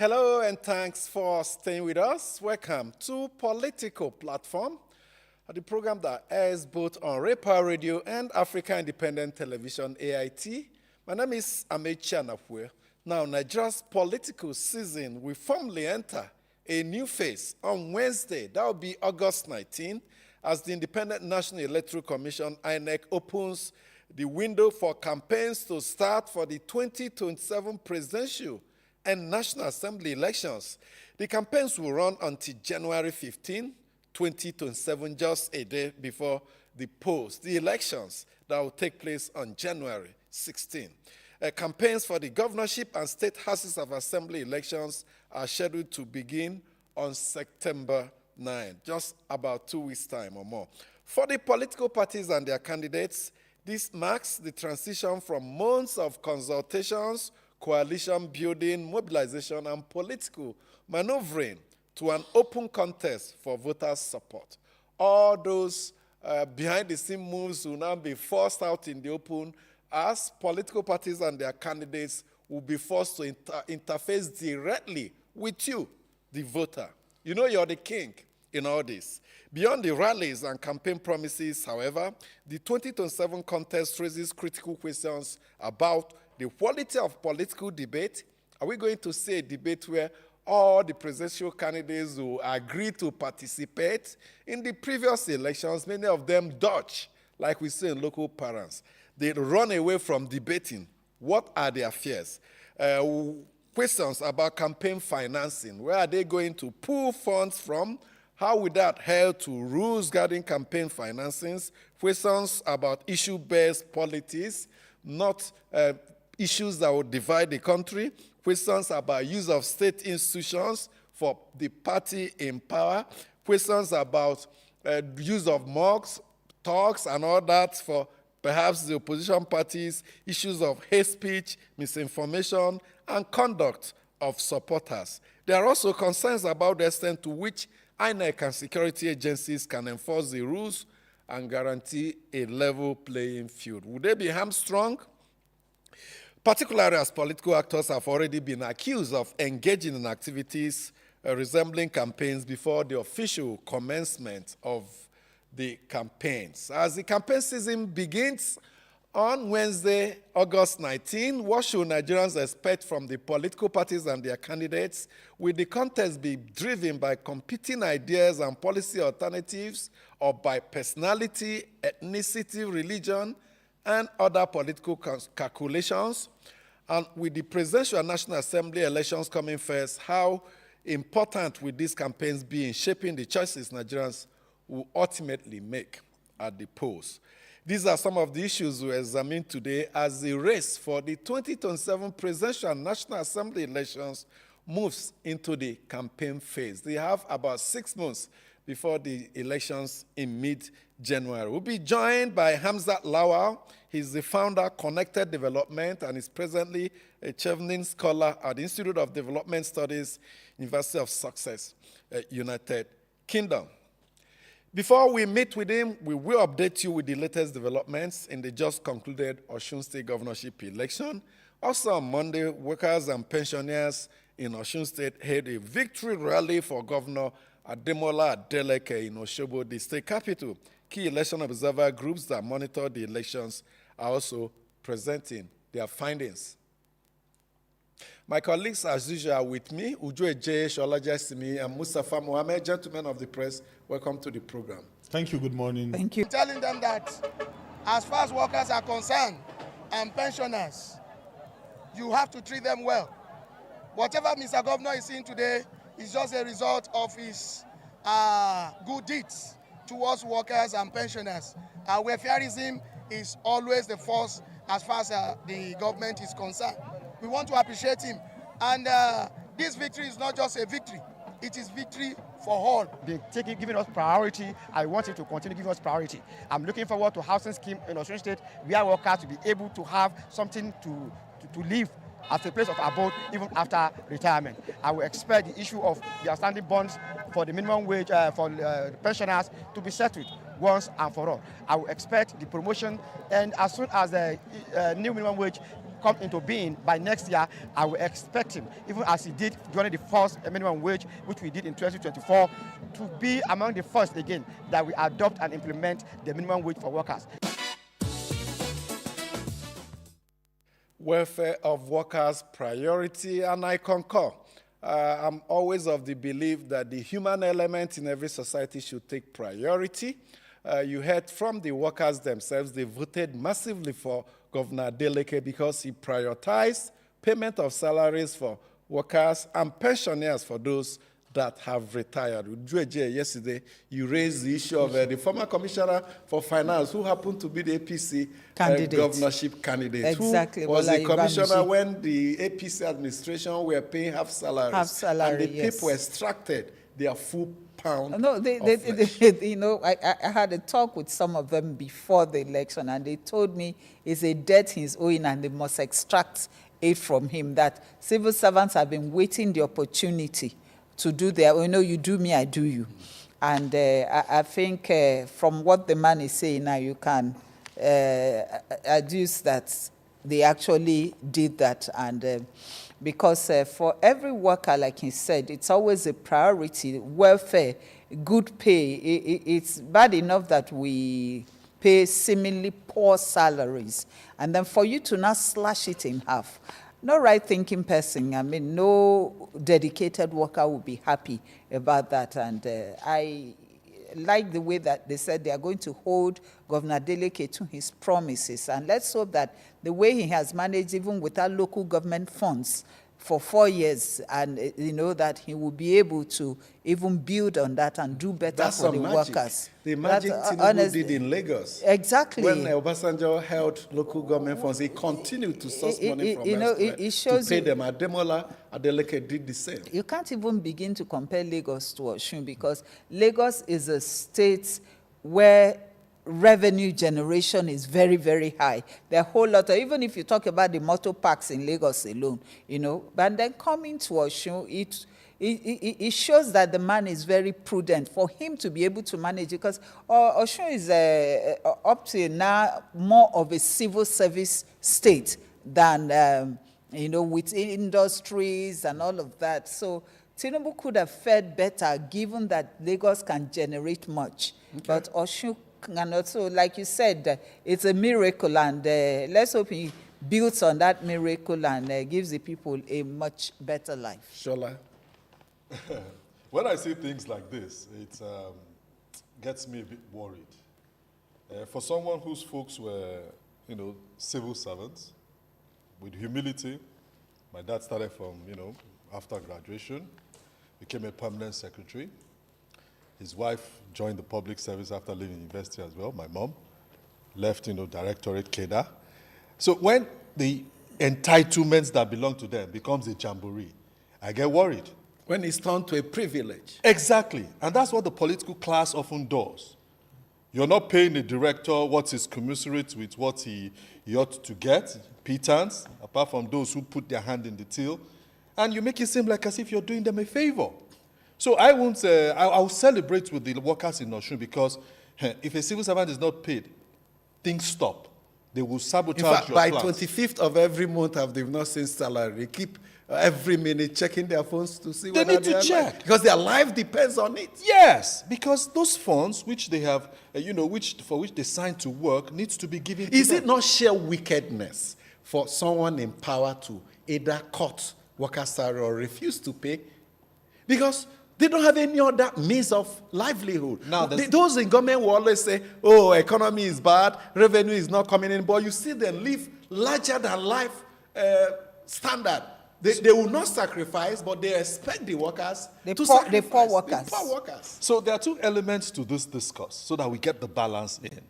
Hello and thanks for staying with us. Welcome to Political Platform, the program that airs both on Repa Radio and Africa Independent Television, AIT. My name is Amechi Anapwe. Now, Nigeria's political season will formally enter a new phase on Wednesday. That will be August 19, as the Independent National Electoral Commission, INEC, opens the window for campaigns to start for the 2027 presidential and National Assembly elections. The campaigns will run until January 15, 2027, just a day before the polls, the elections that will take place on January 16. Campaigns for the governorship and state houses of assembly elections are scheduled to begin on September 9, just about 2 weeks' time or more. For the political parties and their candidates, this marks the transition from months of consultations, coalition building, mobilization, and political maneuvering to an open contest for voters' support. All those behind-the-scene moves will now be forced out in the open as political parties and their candidates will be forced to interface directly with you, the voter. You know you're the king in all this. Beyond the rallies and campaign promises, however, the 2027 contest raises critical questions about the quality of political debate. Are we going to see a debate where all the presidential candidates will agree to participate? In the previous elections, many of them dodge, like we see in local parents. They run away from debating. What are their fears? Questions about campaign financing. Where are they going to pull funds from? How will that adhere to rules guarding campaign financings? Questions about issue-based politics, not issues that will divide the country. Questions about use of state institutions for the party in power. Questions about use of mocks, talks, and all that for perhaps the opposition parties. Issues of hate speech, misinformation, and conduct of supporters. There are also concerns about the extent to which INEC and security agencies can enforce the rules and guarantee a level playing field. Would they be hamstrung? Particularly as political actors have already been accused of engaging in activities resembling campaigns before the official commencement of the campaigns. As the campaign season begins on Wednesday, August 19, what should Nigerians expect from the political parties and their candidates? Will the contest be driven by competing ideas and policy alternatives, or by personality, ethnicity, religion, and other political calculations? And with the presidential and National Assembly elections coming first, how important will these campaigns be in shaping the choices Nigerians will ultimately make at the polls? These are some of the issues we examine today as the race for the 2027 presidential and National Assembly elections moves into the campaign phase. They have about 6 months before the elections in mid-January. We'll be joined by Hamzat Lawal. He's the founder of Connected Development and is presently a Chevening Scholar at the Institute of Development Studies, University of Sussex, United Kingdom. Before we meet with him, we will update you with the latest developments in the just concluded Osun State governorship election. Also on Monday, workers and pensioners in Osun State held a victory rally for Governor Ademola Adeleke in Osogbo, the state capital. Key election observer groups that monitor the elections are also presenting their findings. My colleagues, as usual, are with me, Uju Eje, Sholaja Simi, and Mustafa Mohammed. Gentlemen of the press, welcome to the program. Thank you. Good morning. Thank you. Telling them that as far as workers are concerned and pensioners, you have to treat them well. Whatever Mr. Governor is seeing today is just a result of his good deeds towards workers and pensioners. Welfareism is always the force as far as the government is concerned. We want to appreciate him. And this victory is not just a victory, it is victory for all. They're giving us priority. I want it to continue giving us priority. I'm looking forward to housing scheme in Osun State where workers will be able to have something to live as a place of abode even after retirement. I will expect the issue of the outstanding bonds for the minimum wage for pensioners to be settled once and for all. I will expect the promotion, and as soon as the new minimum wage come into being by next year, I will expect him, even as he did during the first minimum wage, which we did in 2024, to be among the first again that we adopt and implement the minimum wage for workers. Welfare of workers priority, and I concur. I'm always of the belief that the human element in every society should take priority. You heard from the workers themselves, they voted massively for Governor Adeleke because he prioritized payment of salaries for workers and pensioners for those that have retired. With Jueje yesterday, you raised the issue of the former commissioner for finance, who happened to be the APC governorship candidate. Exactly. Who was a commissioner when the APC administration were paying half salaries. Half salary, and the yes. people extracted their full pound No, of they, you know, I had a talk with some of them before the election, and they told me it's a debt he's owing and they must extract it from him, that civil servants have been waiting the opportunity to do their, you know, you do me, I do you. And I think from what the man is saying now, you can adduce that they actually did that. And because for every worker, like he said, it's always a priority, welfare, good pay. It's bad enough that we pay seemingly poor salaries. And then for you to not slash it in half, no right-thinking person, I mean, no dedicated worker will be happy about that. And I like the way that they said they are going to hold Governor Adeleke to his promises. And let's hope that the way he has managed, even without local government funds, for 4 years, and you know that he will be able to even build on that and do better for the workers. The magic Tinubu did in Lagos. Exactly. When Obasanjo held local government funds, he continued to source money from elsewhere to pay them. Ademola Adeleke did the same. You can't even begin to compare Lagos to Osun, because Lagos is a state where revenue generation is very, very high. There are a whole lot of, even if you talk about the motor parks in Lagos alone, you know, but then coming to Osun, it shows that the man is very prudent for him to be able to manage, because Osun is up to now more of a civil service state than, you know, with industries and all of that. So Tinubu could have fared better given that Lagos can generate much, but Osun and also, like you said, it's a miracle, and let's hope he builds on that miracle and gives the people a much better life. Shola? When I see things like this, it gets me a bit worried. For someone whose folks were, you know, civil servants, with humility, my dad started from, you know, after graduation, became a permanent secretary. His wife joined the public service after leaving university as well. My mom left, you know, directorate cadre. So when the entitlements that belong to them becomes a jamboree, I get worried. When it's turned to a privilege. Exactly. And that's what the political class often does. You're not paying the director what is commensurate with what he ought to get, pittance, apart from those who put their hand in the till, and you make it seem like as if you're doing them a favor. So I won't. I'll celebrate with the workers in Osun, because if a civil servant is not paid, things stop. They will sabotage in fact, your by plans. 25th of every month, have they not seen salary? They keep every minute checking their phones to see whether need to check. Because their life depends on it. Yes, because those funds which they have, you know, for which they signed to work, needs to be given to Is them. it not sheer wickedness for someone in power to either cut workers' salary or refuse to pay? Because they don't have any other means of livelihood. Now, those in government will always say, oh, economy is bad, revenue is not coming in, but you see them live larger than life standard. They will not sacrifice, but they expect the workers to sacrifice. The poor workers. The poor workers. So there are two elements to this discourse so that we get the balance in.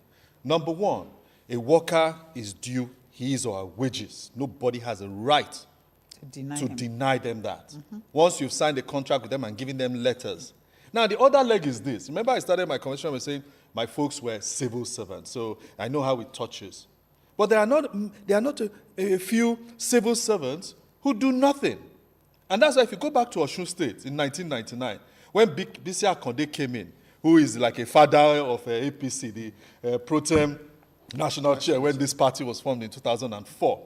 Number one, a worker is due his or her wages. Nobody has a right to deny them that. Mm-hmm. Once you've signed a contract with them and given them letters. Now, the other leg is this. Remember, I started my conversation with saying my folks were civil servants, so I know how it touches. But there are not a few civil servants who do nothing. And that's why if you go back to Osun State in 1999, when Bisi Akande came in, who is like a father of APC, the pro tem national chair when this party was formed in 2004,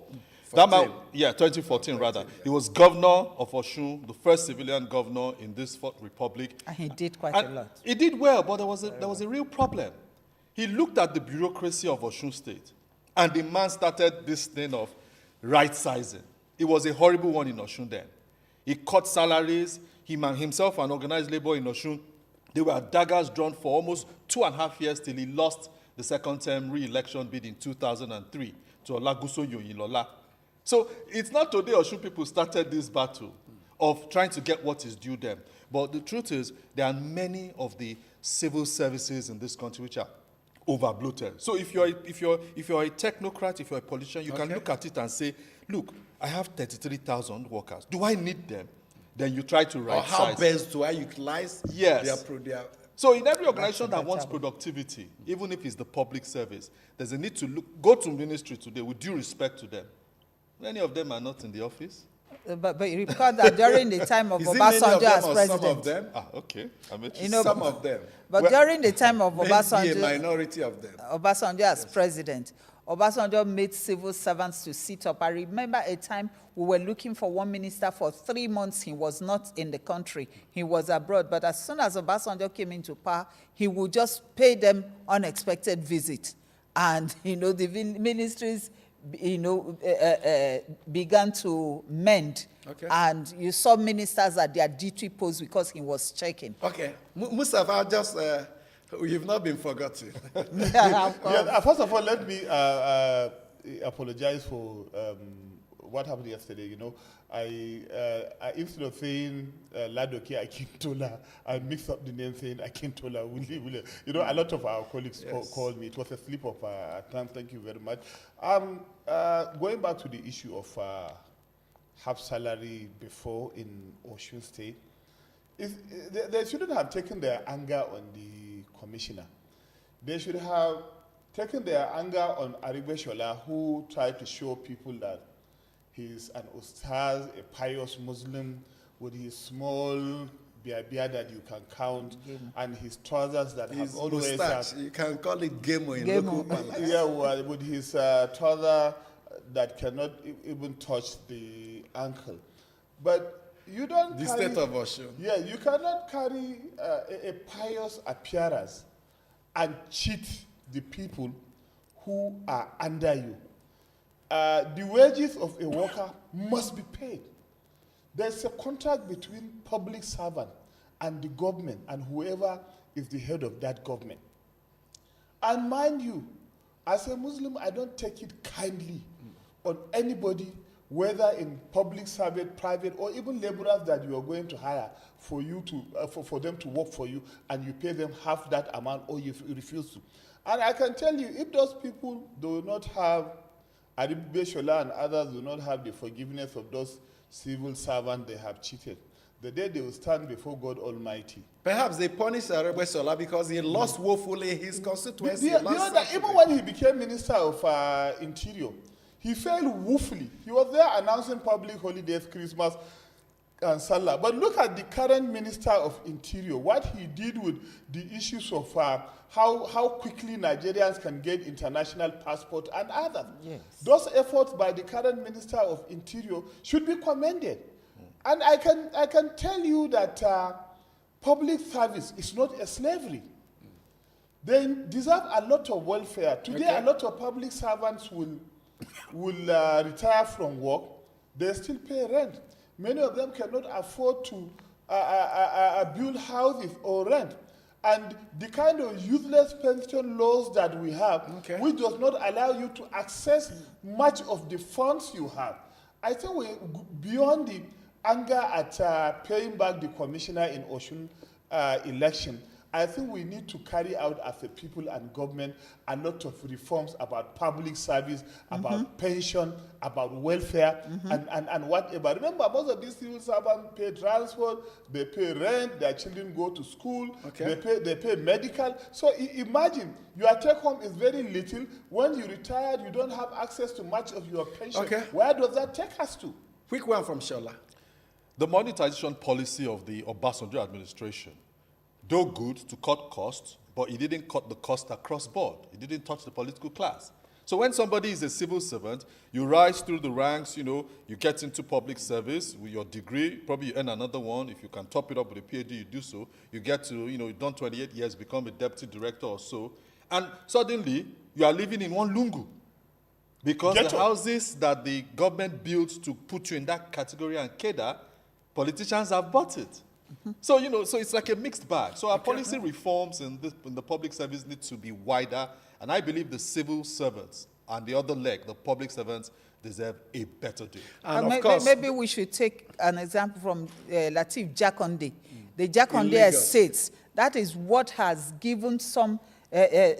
That man, 2014 rather. Yeah. He was governor of Osun, the first civilian governor in this Fourth Republic. And he did quite a lot. He did well, but there was a real problem. He looked at the bureaucracy of Osun State, and the man started this thing of right-sizing. It was a horrible one in Osun then. He cut salaries. Himself and organized labor in Osun, they were daggers drawn for almost 2.5 years till he lost the second term re-election bid in 2003 to Olaguso Yoyinlola. So it's not today Osun people started this battle of trying to get what is due them. But the truth is, there are many of the civil services in this country which are over-bloated. So if you're a technocrat, if you're a politician, you can look at it and say, look, I have 33,000 workers. Do I need them? Then you try to right size. Or how best do I utilize their So in every organization that wants productivity, even if it's the public service, there's a need to go to ministry today with due respect to them. Many of them are not in the office. But you recall that during the time of Obasanjo as president. Some of them? Okay. Some of them. But during the time of Obasanjo, a minority of them. Obasanjo as president, Obasanjo made civil servants to sit up. I remember a time we were looking for one minister for 3 months. He was not in the country. He was abroad. But as soon as Obasanjo came into power, he would just pay them unexpected visits. And, the ministries, began to mend. Okay. And you saw ministers at their duty posts because he was checking. Okay. Mustafa, just... you've not been forgotten. First of all, let me apologize for what happened yesterday. I instead of saying Ladoke Akintola, I mixed up the name saying Akintola Willie. A lot of our colleagues called me. It was a slip of tongue. Thank you very much. Going back to the issue of half salary before in Osun State, they shouldn't have taken their anger on the commissioner. They should have taken their anger on Arigbeshola, who tried to show people that he's an ustaz, a pious Muslim with his small beard that you can count, and his trousers that have always... You can call it Gemo in local palace. With his trouser that cannot even touch the ankle. But you don't the carry... state of Osun. Yeah, you cannot carry a pious appearance and cheat the people who are under you. The wages of a worker must be paid. There's a contract between public servant and the government and whoever is the head of that government. And mind you, as a Muslim, I don't take it kindly on anybody, whether in public service, private, or even laborers that you are going to hire for you to for them to work for you, and you pay them half that amount, or you refuse to. And I can tell you, if those people do not have, Aribe Shola and others do not have the forgiveness of those civil servants they have cheated, the day they will stand before God Almighty. Perhaps they punished Aribe Shola because he lost woefully his constituency. Even when he became Minister of Interior, he failed woefully. He was there announcing public holidays, Christmas, and Salah. But look at the current Minister of Interior, what he did with the issues of how quickly Nigerians can get international passport and others. Yes. Those efforts by the current Minister of Interior should be commended. And I can tell you that public service is not a slavery. They deserve a lot of welfare. Today, a lot of public servants will retire from work. They still pay rent. Many of them cannot afford to build houses or rent. And the kind of useless pension laws that we have, which does not allow you to access much of the funds you have. I think we're beyond the anger at paying back the commissioner in Osun election. I think we need to carry out as a people and government a lot of reforms about public service, about pension, about welfare, and whatever. Remember, most of these civil servants pay transport, they pay rent, their children go to school, they pay medical. So imagine, your take home is very little. When you retire, you don't have access to much of your pension. Where does that take us to? Quick one from Shola. The monetization policy of the Obasanjo administration, though good to cut costs, but it didn't cut the cost across board. It didn't touch the political class. So when somebody is a civil servant, you rise through the ranks, you get into public service with your degree, probably you earn another one. If you can top it up with a PhD, you do so. You get to, you've done 28 years, become a deputy director or so. And suddenly, you are living in one lungu. Because the houses that the government built to put you in that category and cadre, politicians have bought it. So, so it's like a mixed bag. So our policy reforms in the public service need to be wider. And I believe the civil servants and the other leg, the public servants, deserve a better deal. And of course, maybe we should take an example from Lateef Jakonde. The Jakonde estates, that is what has given some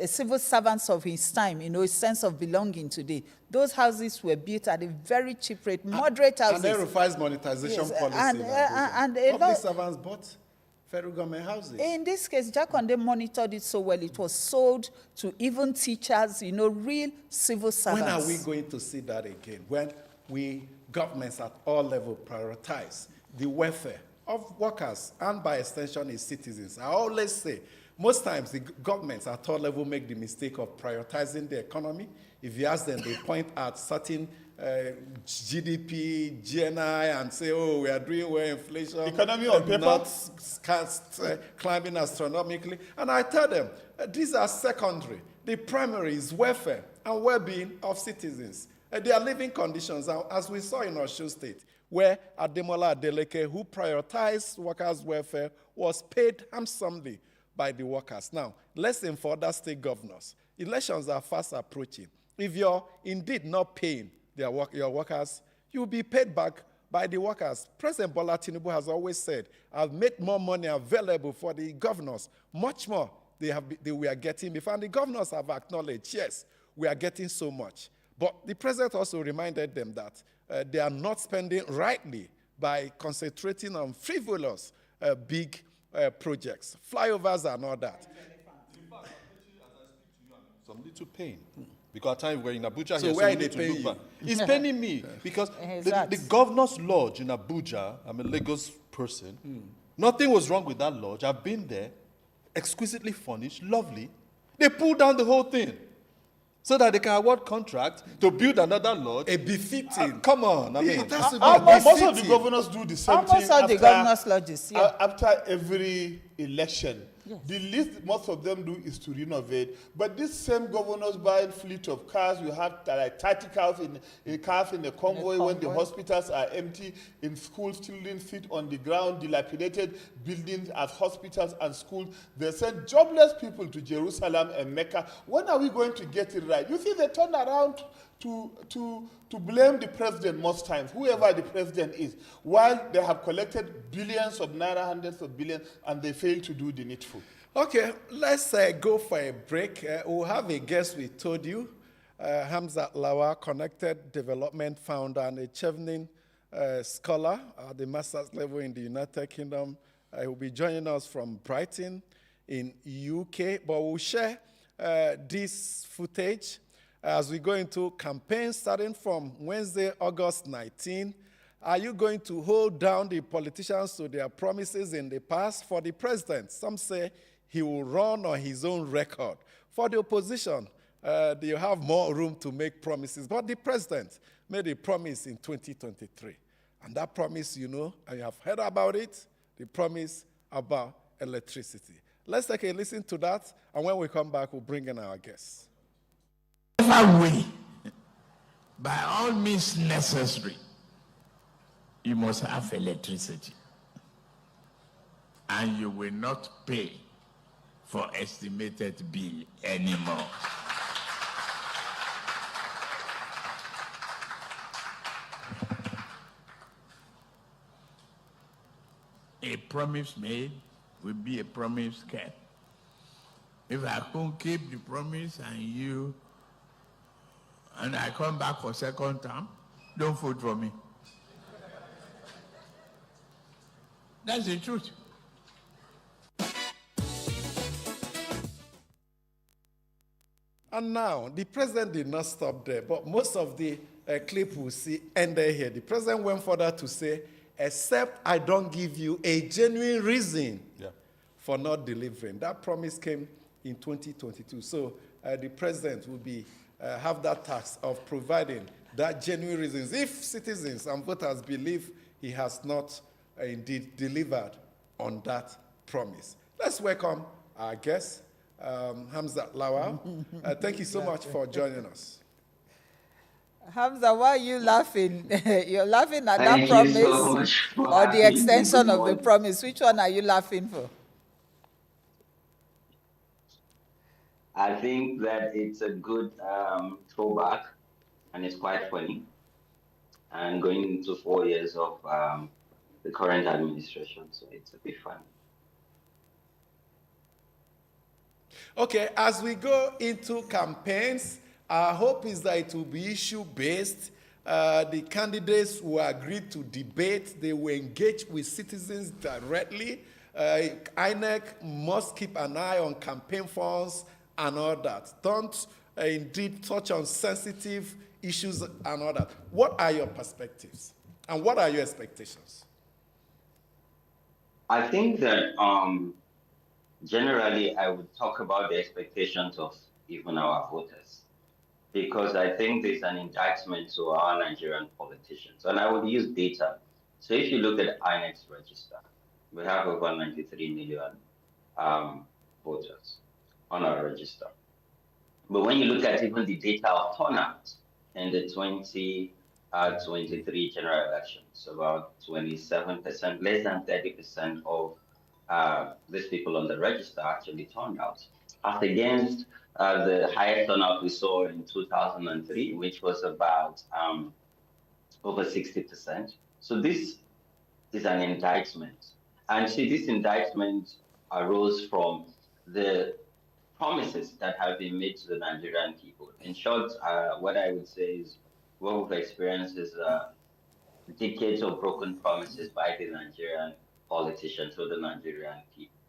civil servants of his time, a sense of belonging today. Those houses were built at a very cheap rate, moderate houses. And they revised monetization policy. And public servants bought federal government houses. In this case, Jakonde monitored it so well. It was sold to even teachers, real civil servants. When are we going to see that again? When governments at all levels prioritize the welfare of workers and by extension its citizens. I always say, most times the governments at all levels make the mistake of prioritizing the economy. If you ask them, they point at certain GDP, GNI, and say, oh, we are doing well, inflation. Economy on paper. Not climbing astronomically. And I tell them, these are secondary. The primary is welfare and well-being of citizens. Their living conditions, as we saw in Osun State, where Ademola Adeleke, who prioritized workers' welfare, was paid handsomely by the workers. Now, lesson for other state governors. Elections are fast approaching. If you're indeed not paying your workers, you'll be paid back by the workers. President Bola Tinubu has always said, I've made more money available for the governors, much more they were getting before. And the governors have acknowledged, yes, we are getting so much. But the president also reminded them that they are not spending rightly by concentrating on frivolous big projects, flyovers and all that. Some little pain. Because at times we're in Abuja so here, where so we need to look back. It's paining me because the governor's lodge in Abuja, I'm a Lagos person, nothing was wrong with that lodge. I've been there, exquisitely furnished, lovely. They pulled down the whole thing so that they can award contract to build another lodge. A befitting. Come on, I mean. It has to be Most of the governors do the same thing Almost all the governors' lodges, after every election. Yes. The least most of them do is to renovate. But these same governors buy fleet of cars. You have like 30 cars in a convoy when the hospitals are empty, in schools children sit on the ground, dilapidated buildings as hospitals and schools. They send jobless people to Jerusalem and Mecca. When are we going to get it right? You see, they turn around to blame the president most times, whoever the president is, while they have collected billions of naira, hundreds of billions, and they fail to do the needful. Okay, let's go for a break. We'll have a guest, we told you, Hamza Lawa, Connected Development founder and a Chevening scholar at the master's level in the United Kingdom. He will be joining us from Brighton in UK, but we'll share this footage as we go into campaign starting from Wednesday, August 19. Are you going to hold down the politicians to their promises in the past? For the president, some say he will run on his own record. For the opposition, they have more room to make promises. But the president made a promise in 2023. And that promise, and you have heard about it, the promise about electricity. Let's take a listen to that, and when we come back, we'll bring in our guests. Way, by all means necessary, you must have electricity. And you will not pay for estimated bill anymore. A promise made will be a promise kept. If I can't keep the promise and I come back for second term, don't vote for me. That's the truth. And now, the president did not stop there, but most of the clip we'll see ended here. The president went further to say, except I don't give you a genuine reason for not delivering. That promise came in 2022. So the president will be have that task of providing that genuine reasons if citizens and voters believe he has not indeed delivered on that promise. Let's welcome our guest, Hamza Lawal. Thank you so much for joining us. Hamza, why are you laughing? You're laughing at that Thank you promise so much for or the having me. extension Good of the morning. promise. Which one are you laughing for? I think that it's a good throwback, and it's quite funny. And going into 4 years of the current administration, so it's a bit funny. Okay, as we go into campaigns, our hope is that it will be issue-based. The candidates will agree to debate. They will engage with citizens directly. INEC must keep an eye on campaign funds and all that. Don't indeed touch on sensitive issues and all that. What are your perspectives? And what are your expectations? I think that generally I would talk about the expectations of even our voters, because I think there's an indictment to our Nigerian politicians. And I would use data. So if you look at INEC's register, we have over 93 million voters on our register. But when you look at even the data of turnout in the 2023 general elections, about 27%, less than 30% of these people on the register actually turned out, as against the highest turnout we saw in 2003, which was about over 60%. So this is an indictment. And see, this indictment arose from the promises that have been made to the Nigerian people. In short, what I would say is what we've experienced is decades of broken promises by the Nigerian politicians or the Nigerian people.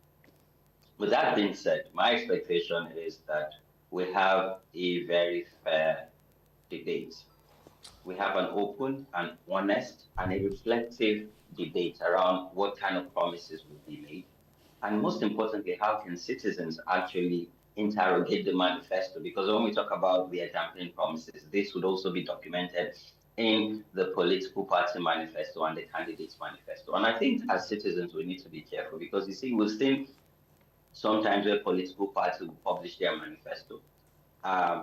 With that being said, my expectation is that we have a very fair debate. We have an open and honest and a reflective debate around what kind of promises will be made. And most importantly, how can citizens actually interrogate the manifesto? Because when we talk about the campaign promises, this would also be documented in the political party manifesto and the candidates manifesto. And I think as citizens, we need to be careful, because you see, we've seen sometimes where political parties will publish their manifesto,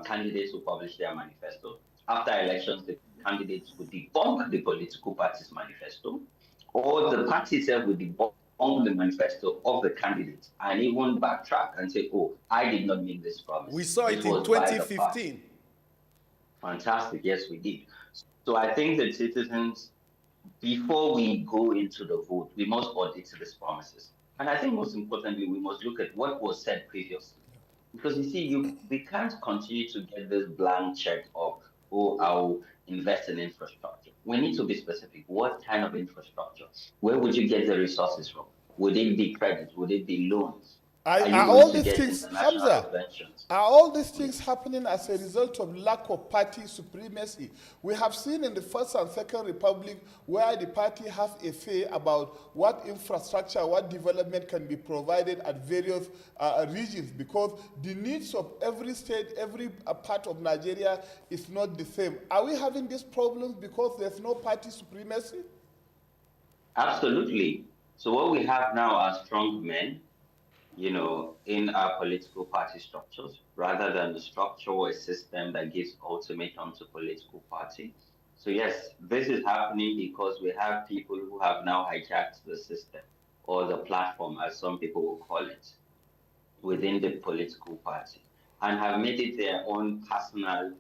candidates will publish their manifesto. After elections, the candidates would debunk the political party's manifesto, or the party itself would debunk the manifesto of the candidates and even backtrack and say, oh, I did not make this promise. We saw it in 2015. Fantastic, yes, we did. So I think that citizens, before we go into the vote, we must audit these promises. And I think most importantly, we must look at what was said previously. Because you see, we can't continue to get this blank check of, oh, I'll invest in infrastructure. We need to be specific. What kind of infrastructure? Where would you get the resources from? Would it be credit? Would it be loans? Are all these things, Hamza, are all these things happening as a result of lack of party supremacy? We have seen in the First and Second Republic where the party have a say about what infrastructure, what development can be provided at various regions, because the needs of every state, every part of Nigeria is not the same. Are we having these problems because there's no party supremacy? Absolutely. So what we have now are strong men, you know, in our political party structures, rather than the structure or a system that gives ultimatum to political party. So yes, this is happening because we have people who have now hijacked the system, or the platform, as some people will call it, within the political party, and have made it their own personal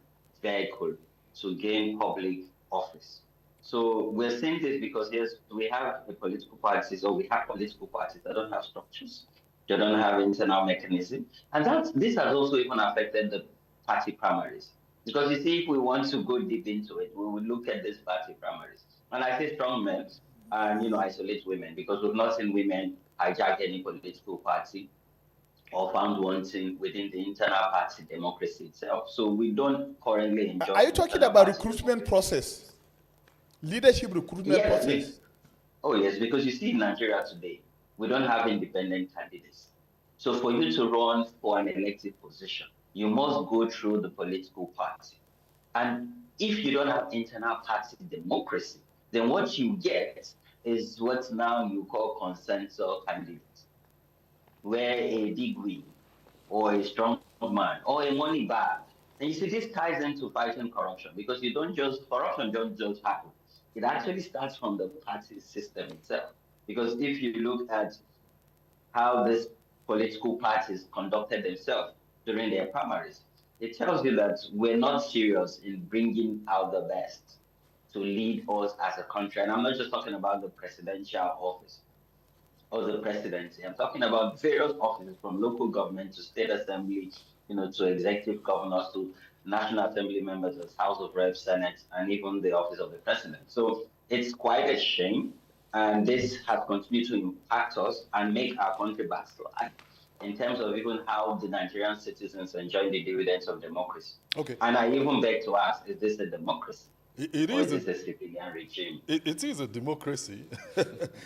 vehicle to gain public office. So we're saying this because, yes, we have the political parties, or we have political parties that don't have structures. They don't have internal mechanism. And this has also even affected the party primaries. Because you see, if we want to go deep into it, we will look at these party primaries. And I say strong men and, you know, isolate women, because we've not seen women hijack any political party or found wanting within the internal party democracy itself. So we don't currently enjoy. Are you talking about recruitment process? Leadership recruitment process? Oh, yes, because you see in Nigeria today, we don't have independent candidates. So for you to run for an elected position, you must go through the political party. And if you don't have internal party democracy, then what you get is what now you call consensus candidates, where a big wig or a strong man or a money bag. And you see, this ties into fighting corruption because you don't just, corruption don't just happen. It actually starts from the party system itself. Because if you look at how these political parties conducted themselves during their primaries, it tells you that we're not serious in bringing out the best to lead us as a country. And I'm not just talking about the presidential office or the presidency. I'm talking about various offices from local government to state assembly, to executive governors, to national assembly members, as House of Reps, Senate, and even the office of the president. So it's quite a shame. And this has continued to impact us and make our country backslide in terms of even how the Nigerian citizens enjoy the dividends of democracy. Okay. And I even beg to ask, is this a democracy? It or is is this a civilian regime? It is a democracy.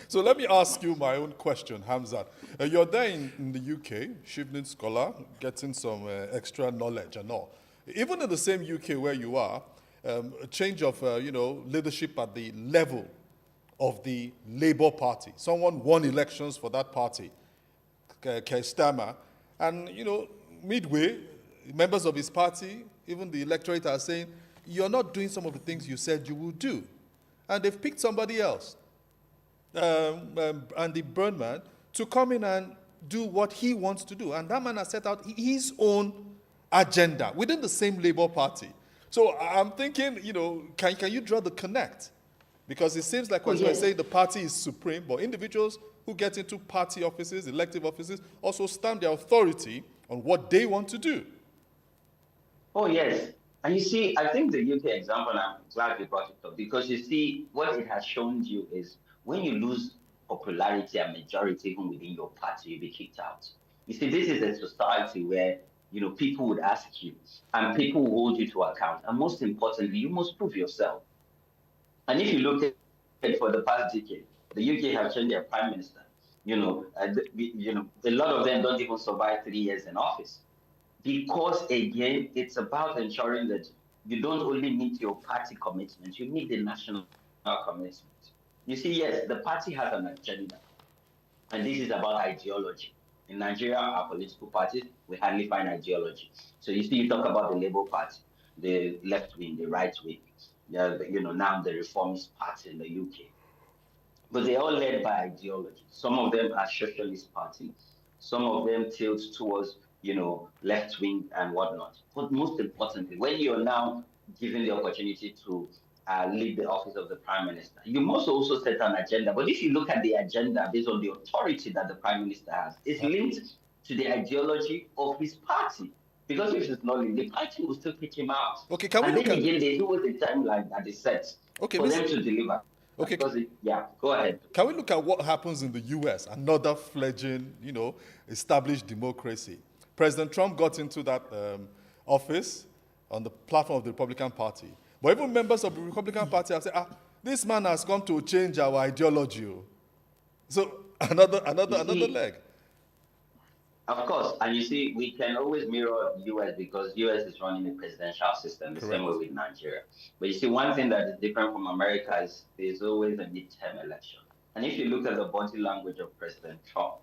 So let me ask you my own question, Hamzat. You're there in the UK, Shivnin scholar, getting some extra knowledge and all. Even in the same UK where you are, a change of leadership at the level of the Labour Party. Someone won elections for that party, Keir Starmer, and midway, members of his party, even the electorate are saying, you're not doing some of the things you said you would do. And they've picked somebody else, Andy Burnman, to come in and do what he wants to do. And that man has set out his own agenda within the same Labour Party. So I'm thinking, can you draw the connect? Because it seems like when you say the party is supreme, but individuals who get into party offices, elective offices, also stamp their authority on what they want to do. Oh, yes. And you see, I think the UK example, and I'm glad you brought it up, because you see, what it has shown you is when you lose popularity and majority even within your party, you'll be kicked out. You see, this is a society where, people would ask you, and people will hold you to account. And most importantly, you must prove yourself. And if you look at it for the past decade, the UK have changed their prime minister. A lot of them don't even survive 3 years in office. Because again, it's about ensuring that you don't only meet your party commitment, you meet the national commitment. You see, yes, the party has an agenda, and this is about ideology. In Nigeria, our political parties, we hardly find ideology. So you see, you talk about the Labour Party, the left wing, the right wing, now the Reformist Party in the UK. But they're all led by ideology. Some of them are socialist parties. Some of them tilt towards, left wing and whatnot. But most importantly, when you're now given the opportunity to lead the office of the prime minister, you must also set an agenda. But if you look at the agenda based on the authority that the prime minister has, it's linked to the ideology of his party. Because if it's not linked, the party will still pick him out. Okay, can we look then at... again, there's always a timeline that is set for them to deliver. Okay. Go ahead. Can we look at what happens in the US, another fledgling, established democracy? President Trump got into that office on the platform of the Republican Party. But even members of the Republican Party have said, this man has come to change our ideology. So another leg. Of course, and you see, we can always mirror US because US is running a presidential system the same way with Nigeria. But you see, one thing that is different from America is there's always a midterm election. And if you look at the body language of President Trump,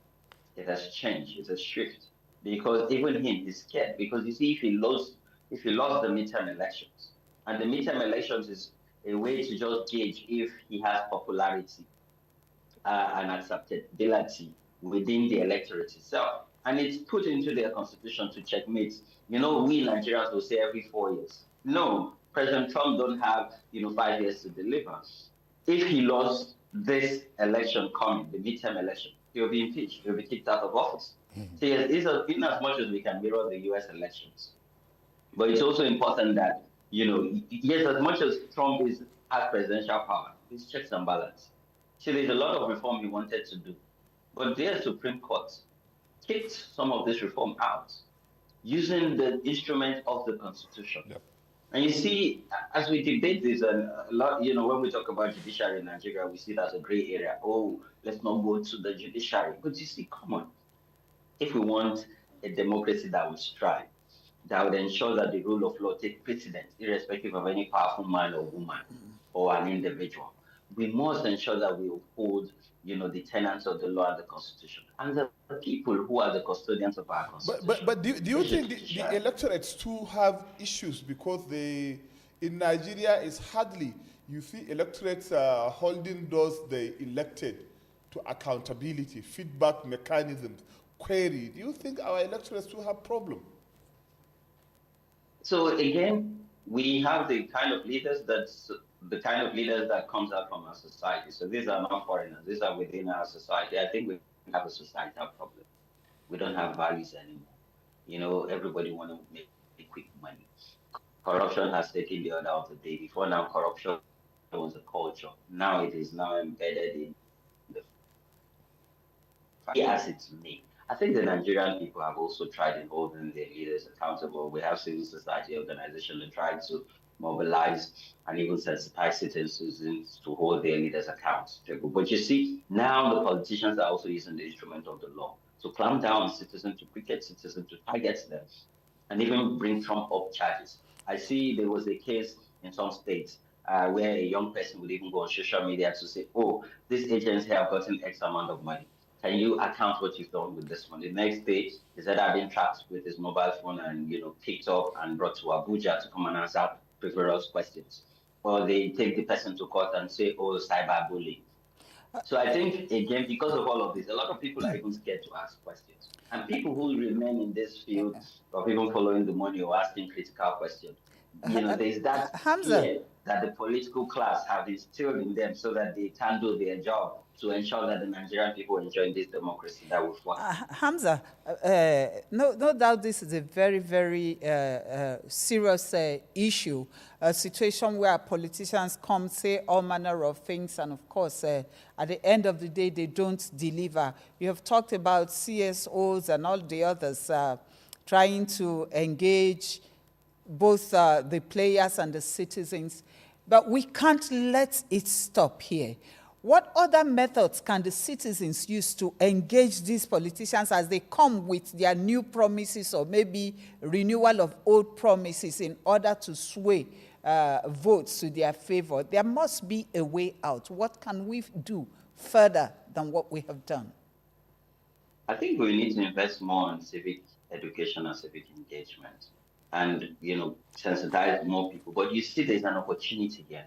it has changed. It's a shift because even him is scared. Because you see, if he lost the midterm elections, and the midterm elections is a way to just gauge if he has popularity and acceptability within the electorate itself. And it's put into their constitution to checkmate. We Nigerians will say every 4 years. No, President Trump don't have 5 years to deliver. If he lost this election coming, the midterm election, he'll be impeached. He'll be kicked out of office. So yes, in as much as we can mirror the US elections, but it's also important that yes, as much as Trump has presidential power, it's checks and balance. So there's a lot of reform he wanted to do, but their Supreme Court kicked some of this reform out using the instrument of the Constitution. Yep. And you see, as we debate this, and a lot, when we talk about judiciary in Nigeria, we see it as a gray area. Oh, let's not go to the judiciary. But you see, come on, if we want a democracy that will strive, that would ensure that the rule of law takes precedence, irrespective of any powerful man or woman or an individual. We must ensure that we uphold, the tenets of the law and the Constitution, and the people who are the custodians of our Constitution. But do you This is think the judiciary. electorates too have issues because they, in Nigeria, is hardly you see electorates holding those they elected to accountability, feedback mechanisms, query. Do you think our electorates too have problem? So again, we have the kind of leaders that comes out from our society. So these are not foreigners; these are within our society. I think we have a societal problem. We don't have values anymore. Everybody want to make quick money. Corruption has taken the order of the day. Before now, corruption was a culture. Now it is now embedded in the as it's made. I think the Nigerian people have also tried in holding their leaders accountable. We have civil society organizations that try to mobilize and even sensitize citizens to hold their leaders accountable. But you see, now the politicians are also using the instrument of the law to clamp down on citizens, to picket citizens, to target them, and even bring Trump up charges. I see there was a case in some states where a young person would even go on social media to say, oh, this agency have gotten X amount of money. Can you account what you've done with this one? The next day, he said I've been tracked with his mobile phone and picked up and brought to Abuja to come and answer frivolous questions. Or they take the person to court and say, oh, cyberbullying. So I think again, because of all of this, a lot of people are even scared to ask questions. And people who remain in this field of even following the money or asking critical questions, there's that Hamza, fear that the political class have instilled in them so that they can do their job to ensure that the Nigerian people enjoy this democracy that we fought. Hamza, no doubt this is a very, very serious issue, a situation where politicians come, say all manner of things, and of course, at the end of the day, they don't deliver. You have talked about CSOs and all the others trying to engage both the players and the citizens, but we can't let it stop here. What other methods can the citizens use to engage these politicians as they come with their new promises or maybe renewal of old promises in order to sway votes to their favor? There must be a way out. What can we do further than what we have done? I think we need to invest more in civic education and civic engagement and, sensitize more people. But you see there's an opportunity here.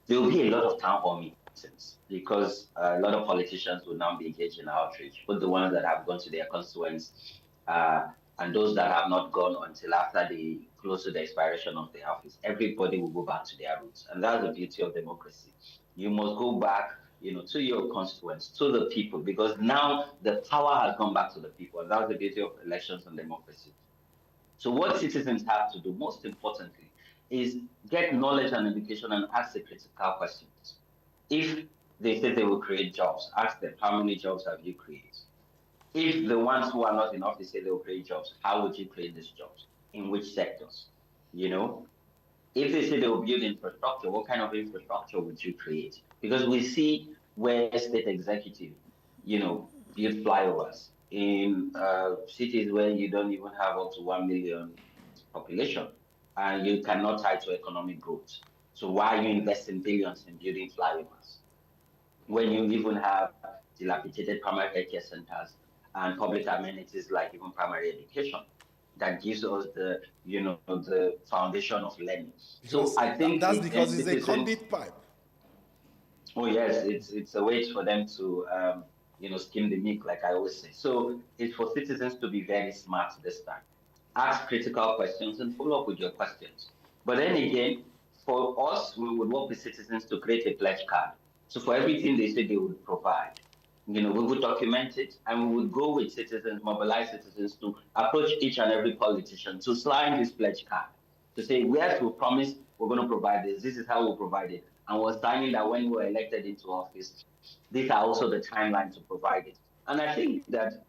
There will be a lot of town hall meetings because a lot of politicians will now be engaged in outreach, both the ones that have gone to their constituents and those that have not gone until after they close to the expiration of the office. Everybody will go back to their roots. And that's the beauty of democracy. You must go back, to your constituents, to the people, because now the power has gone back to the people. And that's the beauty of elections and democracy. So what citizens have to do, most importantly, is get knowledge and education and ask the critical questions. If they say they will create jobs, ask them, how many jobs have you created? If the ones who are not in office say they will create jobs, how would you create these jobs? In which sectors? If they say they will build infrastructure, what kind of infrastructure would you create? Because we see where state executive, build flyovers in cities where you don't even have up to 1 million population and you cannot tie to economic growth. So why are you investing billions in building flyovers when you even have dilapidated primary care centers and public amenities like even primary education that gives us the foundation of learning? Because so I think that's because it's a conduit pipe. Oh yes, it's a way for them to skim the milk, like I always say. So it's for citizens to be very smart this time. Ask critical questions and follow up with your questions. But then again, for us, we would work with citizens to create a pledge card. So for everything they say they would provide, we would document it and we would go with citizens, mobilize citizens to approach each and every politician to sign this pledge card to say, yes, we promise we're going to provide this. This is how we'll provide it. And we're signing that when we're elected into office, these are also the timeline to provide it. And I think that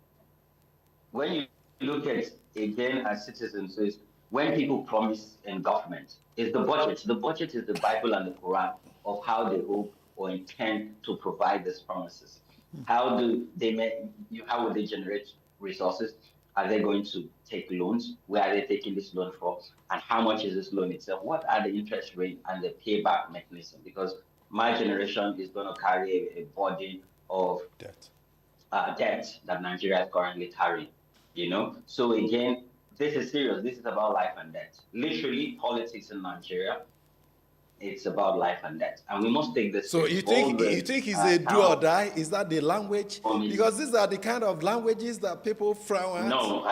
when you look at, again, as citizens, is when people promise in government, is the budget. The budget is the Bible and the Quran of how they hope or intend to provide these promises. How would they generate resources? Are they going to take loans? Where are they taking this loan for? And how much is this loan itself? What are the interest rate and the payback mechanism? Because my generation is going to carry a burden of Debt. debt that Nigeria is currently carrying. So again, this is serious. This is about life and death. Literally, politics in Nigeria, it's about life and death, and we must take this. So you think it's a do or die? Is that the language? Because these are the kind of languages that people frown at. No,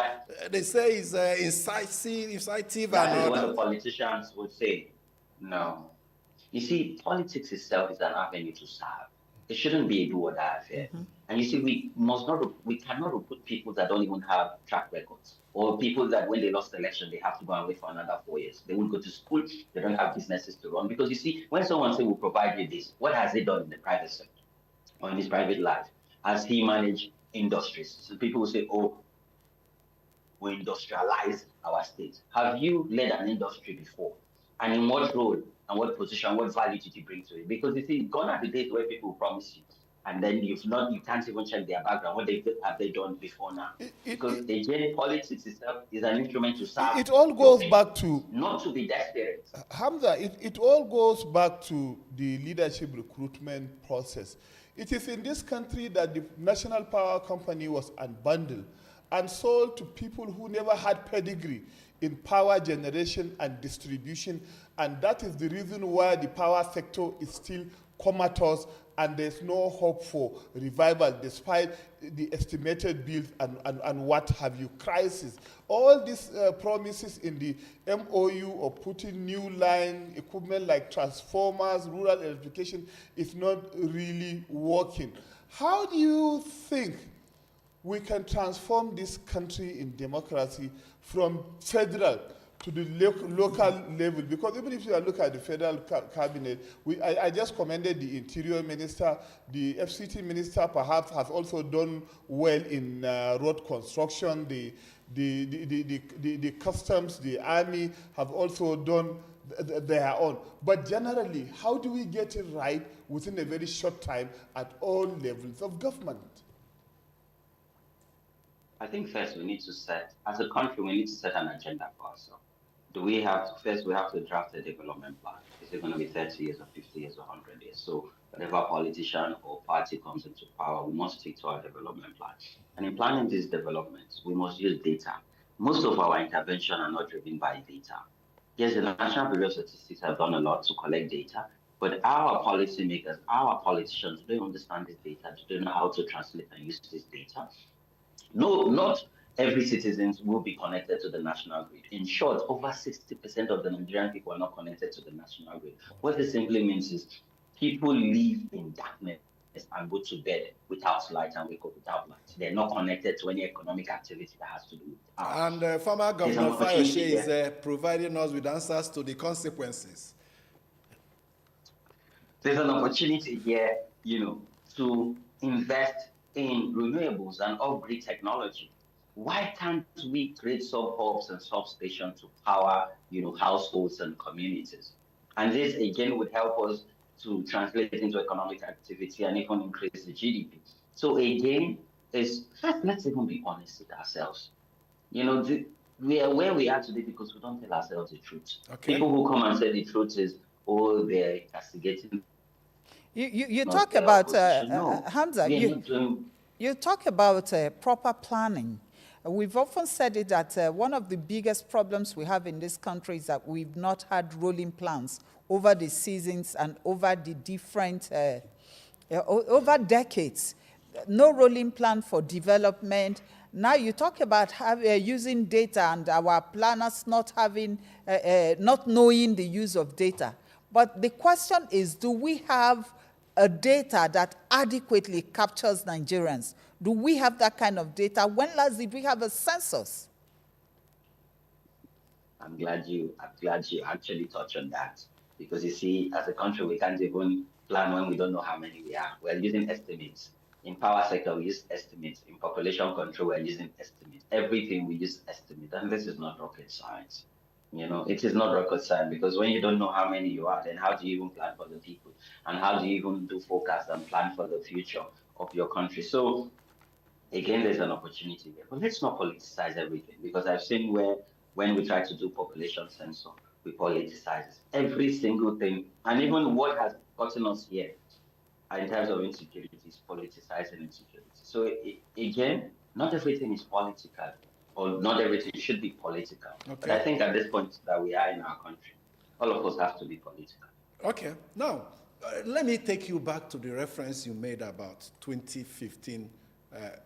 they say it's incisive, that and is all what that. the politicians would say. No, you see, politics itself is an avenue to serve. It shouldn't be a do or die affair. And you see, we cannot recruit people that don't even have track records, or people that when they lost the election, they have to go and wait for another 4 years. They won't go to school, they don't have businesses to run. Because you see, when someone says we'll provide you this, what has he done in the private sector or in his private life? Has he managed industries? So people will say, oh, we industrialize our state. Have you led an industry before? And in what role and what position, what value did you bring to it? Because you see, gone are the days where people promise you, and then you can't even check their background. What have they done before now? Because again, politics itself is an instrument to serve. It all goes back to, not to be desperate. Hamza, it all goes back to the leadership recruitment process. It is in this country that the national power company was unbundled and sold to people who never had pedigree in power generation and distribution, and that is the reason why the power sector is still comatose and there's no hope for revival despite the estimated bills and what have you, crisis. All these promises in the MOU of putting new line equipment like transformers, rural electrification is not really working. How do you think we can transform this country in democracy from federal to the local level? Because even if you look at the federal cabinet, I just commended the interior minister, the FCT minister perhaps has also done well in road construction, the customs, the army have also done their own. But generally, how do we get it right within a very short time at all levels of government? I think first we need to as a country, we need to set an agenda for ourselves. We have to draft a development plan. Is it going to be 30 years or 50 years or 100 years? So whatever politician or party comes into power, we must stick to our development plan. And in planning these developments, we must use data. Most of our intervention are not driven by data. Yes, the National Bureau of Statistics have done a lot to collect data, but our policymakers, our politicians don't understand this data, they don't know how to translate and use this data. No, not every citizen will be connected to the national grid. In short, over 60% of the Nigerian people are not connected to the national grid. What this simply means is people live in darkness and go to bed without light and wake up without light. They're not connected to any economic activity that has to do with power. And former Governor Fayose is providing us with answers to the consequences. There's an opportunity here, to invest in renewables and upgrade technology. Why can't we create sub-hubs and substations to power, households and communities? And this again would help us to translate into economic activity and even increase the GDP. So again, let's even be honest with ourselves. We are where we are today because we don't tell ourselves the truth. Okay. People who come and say the truth is, they're castigating. You talk about, Hamza, you talk about proper planning. We've often said it that one of the biggest problems we have in this country is that we've not had rolling plans over the seasons and over the different, over decades. No rolling plan for development. Now you talk about using data and our planners not knowing the use of data. But the question is, do we have a data that adequately captures Nigerians? Do we have that kind of data? When last did we have a census? I'm glad you actually touched on that, because you see, as a country, we can't even plan when we don't know how many we are. We're using estimates. In power sector, we use estimates. In population control, we're using estimates. Everything we use estimates, and this is not rocket science. It is not rocket science, because when you don't know how many you are, then how do you even plan for the people? And how do you even do forecast and plan for the future of your country? So again, there's an opportunity there. But let's not politicize everything, because I've seen where when we try to do population census, we politicize every single thing. And even what has gotten us here in terms of insecurity is politicizing insecurity. So again, not everything is political, or not everything should be political. Okay. But I think at this point that we are in our country, all of us have to be political. Okay. Now, let me take you back to the reference you made about 2015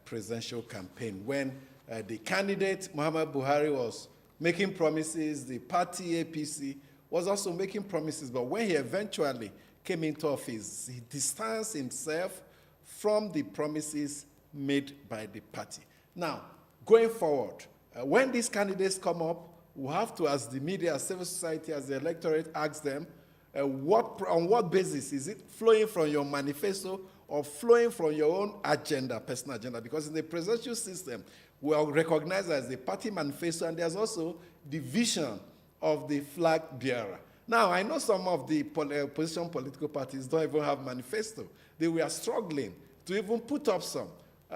presidential campaign, when the candidate, Muhammad Buhari, was making promises. The party, APC, was also making promises. But when he eventually came into office, he distanced himself from the promises made by the party. Now, going forward, when these candidates come up, we have to, as the media, as civil society, as the electorate, ask them, on what basis is it flowing from your manifesto or flowing from your own agenda, personal agenda? Because in the presidential system, we are recognized as the party manifesto, and there's also the vision of the flag bearer. Now, I know some of the opposition political parties don't even have manifesto. They were struggling to even put up some.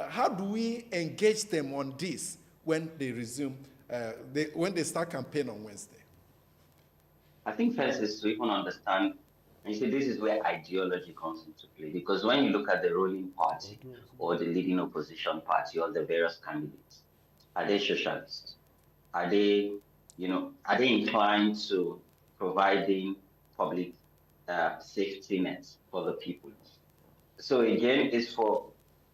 How do we engage them on this when they resume, when they start campaign on Wednesday? I think first is to even understand, and you see, this is where ideology comes into play. Because when you look at the ruling party or the leading opposition party or the various candidates, are they socialists? Are they, are they inclined to providing public safety nets for the people? So again, it's for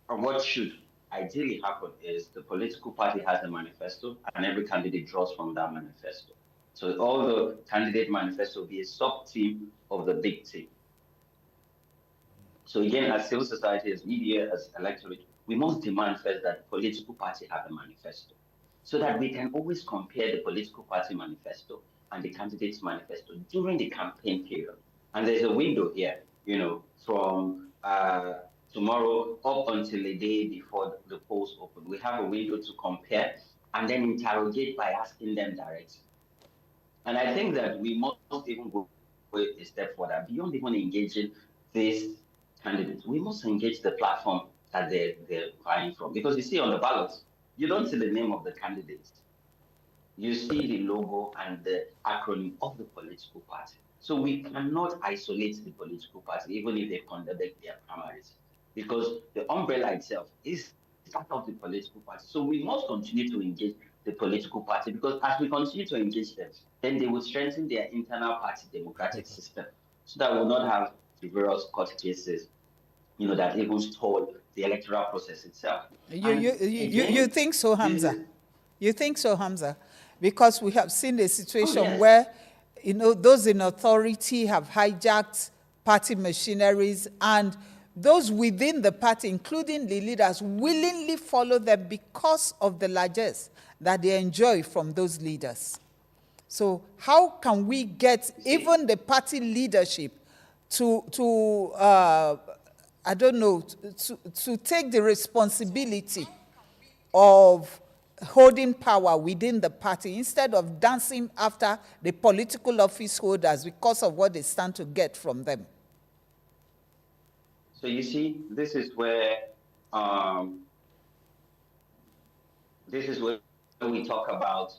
what should ideally happen is the political party has a manifesto, and every candidate draws from that manifesto. So all the candidate manifesto will be a sub-team of the big team. So again, as civil society, as media, as electorate, we must demand first that political party have a manifesto, so that we can always compare the political party manifesto and the candidate's manifesto during the campaign period. And there's a window here, from tomorrow up until the day before the polls open. We have a window to compare and then interrogate by asking them directly. And I think that we must even go a step further beyond even engaging these candidates. We must engage the platform that they're vying from. Because you see on the ballots, you don't see the name of the candidates. You see the logo and the acronym of the political party. So we cannot isolate the political party, even if they've conducted their primaries, because the umbrella itself is part of the political party. So we must continue to engage the political party, because as we continue to engage them, then they will strengthen their internal party democratic system, so that we will not have the various court cases, that even stall the electoral process itself. You think so, Hamza? You think so, Hamza? Because we have seen a situation where, those in authority have hijacked party machineries, and those within the party, including the leaders, willingly follow them because of the largesse that they enjoy from those leaders. So how can we get even the party leadership to take the responsibility of holding power within the party, instead of dancing after the political office holders because of what they stand to get from them? So you see, this is where we talk about,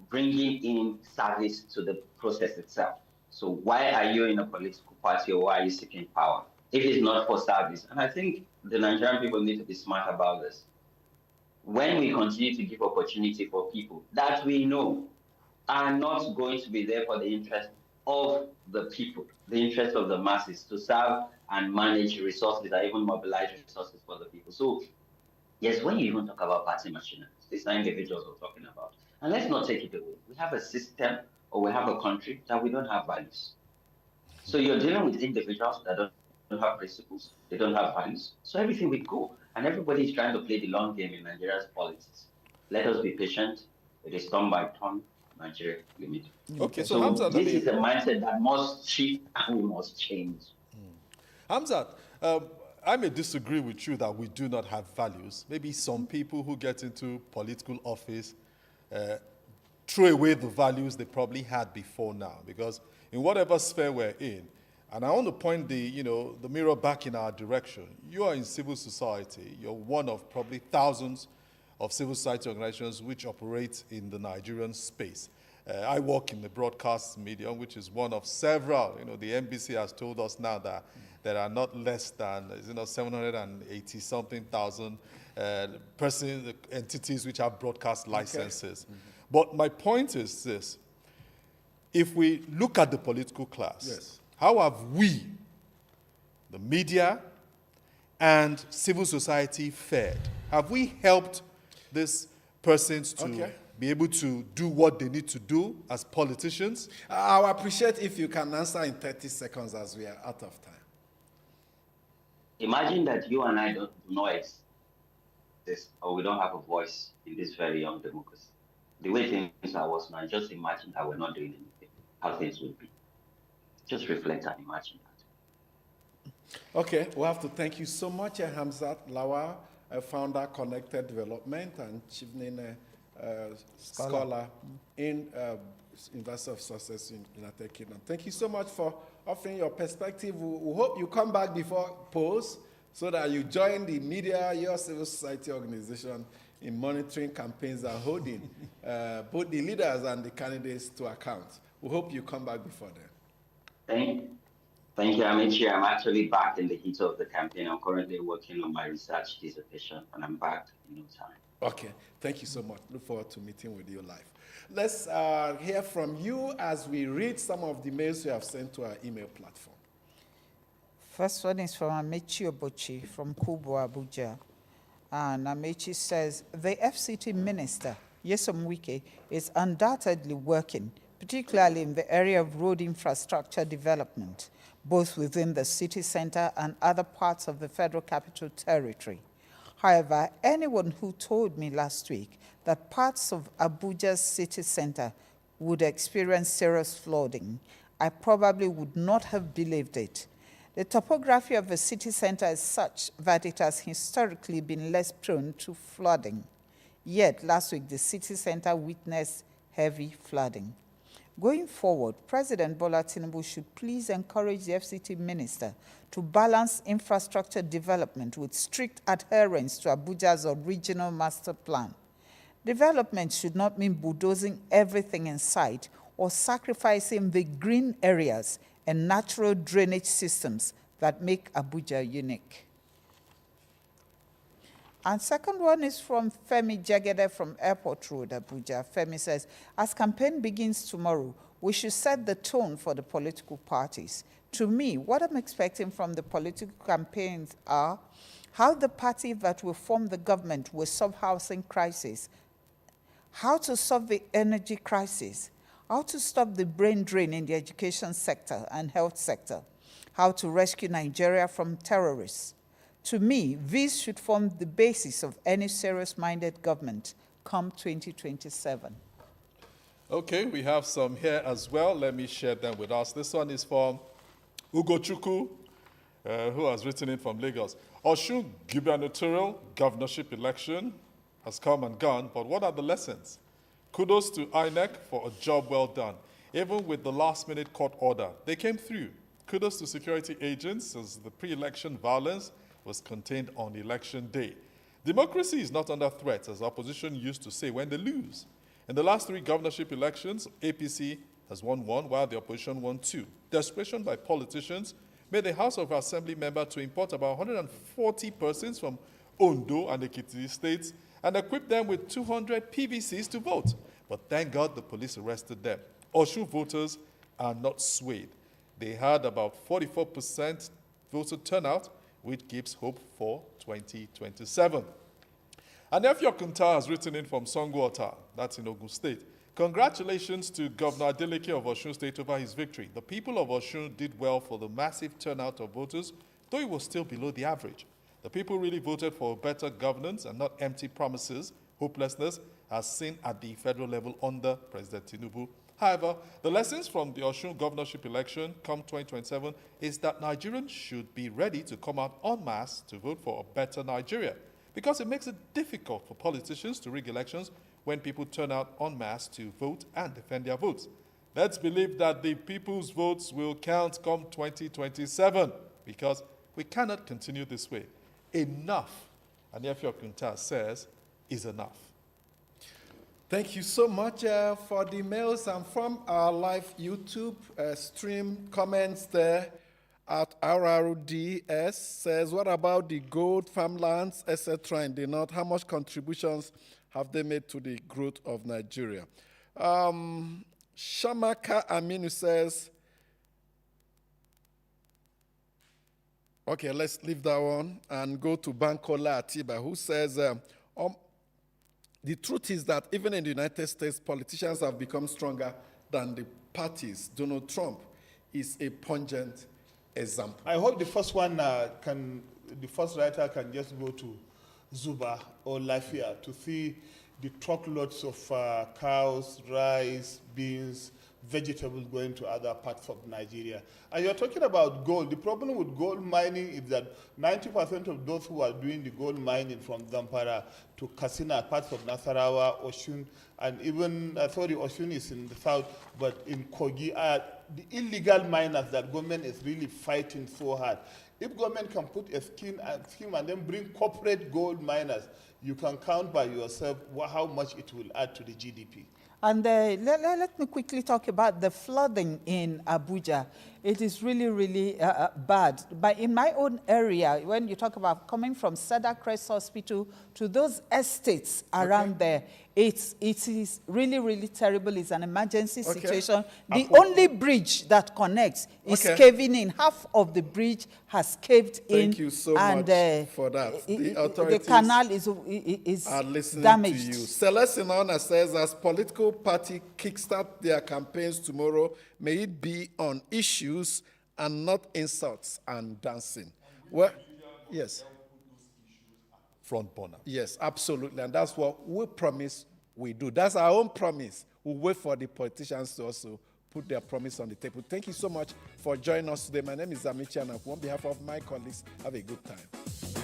bringing in service to the process itself. So why are you in a political party, or why are you seeking power if it's not for service? And I think the Nigerian people need to be smart about this. When we continue to give opportunity for people that we know are not going to be there for the interest of the people, the interest of the masses, to serve and manage resources, or even mobilize resources for the people. So yes, when you even talk about party machinery, these are individuals we're talking about. And let's not take it away. We have a system, or we have a country that we don't have values. So you're dealing with individuals that don't have principles, they don't have values. So everything will go, and everybody is trying to play the long game in Nigeria's politics. Let us be patient. It is turn by turn. Nigeria limit. Okay, so Hamzat, this is a mindset that must shift and we must change. Hamzat, I may disagree with you that we do not have values. Maybe some people who get into political office throw away the values they probably had before now, because in whatever sphere we're in, And I want to point the mirror back in our direction. You are in civil society. You're one of probably thousands of civil society organizations which operate in the Nigerian space. I work in the broadcast medium, which is one of several. The NBC has told us now that there are not less than 780 something thousand entities which have broadcast licenses. Okay. But my point is this: if we look at the political class, yes, how have we, the media and civil society, fared? Have we helped these persons to be able to do what they need to do as politicians? I'll appreciate if you can answer in 30 seconds as we are out of time. Imagine that you and I do not exist, or we don't have a voice in this very young democracy. The way things are was now, just imagine that we're not doing anything, how things would be. Just reflect and imagine that. Okay, we have to thank you so much, Hamzat Lawa, founder, Connected Development, and Chief scholar in University of Sussex in United Kingdom. Thank you so much for offering your perspective. We hope you come back before polls so that you join the media, your civil society organization in monitoring campaigns and holding both the leaders and the candidates to account. We hope you come back before then. Thank you, Amici. I'm actually back in the heat of the campaign. I'm currently working on my research dissertation, and I'm back in no time. Okay, thank you so much. Look forward to meeting with you live. Let's hear from you as we read some of the mails you have sent to our email platform. First one is from Amechi Obochi from Kubo, Abuja. And Amechi says, the FCT minister, Nyesom Wike, is undoubtedly working, particularly in the area of road infrastructure development, both within the city center and other parts of the Federal Capital Territory. However, anyone who told me last week that parts of Abuja's city center would experience serious flooding, I probably would not have believed it. The topography of the city center is such that it has historically been less prone to flooding. Yet, last week, the city center witnessed heavy flooding. Going forward, President Bola Tinubu should please encourage the FCT minister to balance infrastructure development with strict adherence to Abuja's original master plan. Development should not mean bulldozing everything in sight or sacrificing the green areas and natural drainage systems that make Abuja unique. And second one is from Femi Jagede from Airport Road, Abuja. Femi says, as campaign begins tomorrow, we should set the tone for the political parties. To me, what I'm expecting from the political campaigns are how the party that will form the government will solve housing crisis, how to solve the energy crisis, how to stop the brain drain in the education sector and health sector, how to rescue Nigeria from terrorists. To me, these should form the basis of any serious-minded government come 2027. Okay, we have some here as well. Let me share them with us. This one is from Ugochukwu, who has written in from Lagos. Osun gubernatorial governorship election has come and gone, but what are the lessons? Kudos to INEC for a job well done. Even with the last-minute court order, they came through. Kudos to security agents as the pre-election violence was contained on election day. Democracy is not under threat, as opposition used to say when they lose. In the last 3 governorship elections, APC has won 1, while the opposition won 2. Desperation by politicians made the House of Assembly member to import about 140 persons from Ondo and Ekiti states and equip them with 200 PVCs to vote. But thank God the police arrested them. Osun voters are not swayed. They had about 44% voter turnout, which gives hope for 2027. And Nephew Kunta has written in from Songwater, that's in Ogun State. Congratulations to Governor Adeleke of Osun State over his victory. The people of Osun did well for the massive turnout of voters, though it was still below the average. The people really voted for better governance and not empty promises, hopelessness, as seen at the federal level under President Tinubu. However, the lessons from the Osun governorship election come 2027 is that Nigerians should be ready to come out en masse to vote for a better Nigeria, because it makes it difficult for politicians to rig elections when people turn out en masse to vote and defend their votes. Let's believe that the people's votes will count come 2027, because we cannot continue this way. Enough, and Nephew Kunta says, is enough. Thank you so much for the mails and from our live YouTube stream comments there at RRDS says, what about the gold, farmlands, etc. in the north? How much contributions have they made to the growth of Nigeria? Shamaka Aminu says, okay, let's leave that one and go to Bankola Atiba, who says, the truth is that even in the United States, politicians have become stronger than the parties. Donald Trump is a pungent example. I hope the first one the first writer can just go to Zuba or Lafia to see the truckloads of cows, rice, beans, vegetables going to other parts of Nigeria. And you're talking about gold. The problem with gold mining is that 90% of those who are doing the gold mining from Zamfara to Katsina, parts of Nasarawa, Osun, and even, Osun is in the south, but in Kogi are the illegal miners that government is really fighting so hard. If government can put a scheme and then bring corporate gold miners, you can count by yourself how much it will add to the GDP. And let me quickly talk about the flooding in Abuja. It is really, really bad. But in my own area, when you talk about coming from Cedar Crest Hospital to those estates around there, it is really, really terrible. It's an emergency situation. The only bridge that connects is caving in. Half of the bridge has caved in. Thank you so much for that. The authorities the canal is are listening damaged. to you. Celeste Sinona says, as political party kickstart their campaigns tomorrow, may it be on issues and not insults and dancing. Well, yes. Front burner. Yes, absolutely. And that's what we promise we do. That's our own promise. We'll wait for the politicians to also put their promise on the table. Thank you so much for joining us today. My name is Amici, and on behalf of my colleagues, have a good time.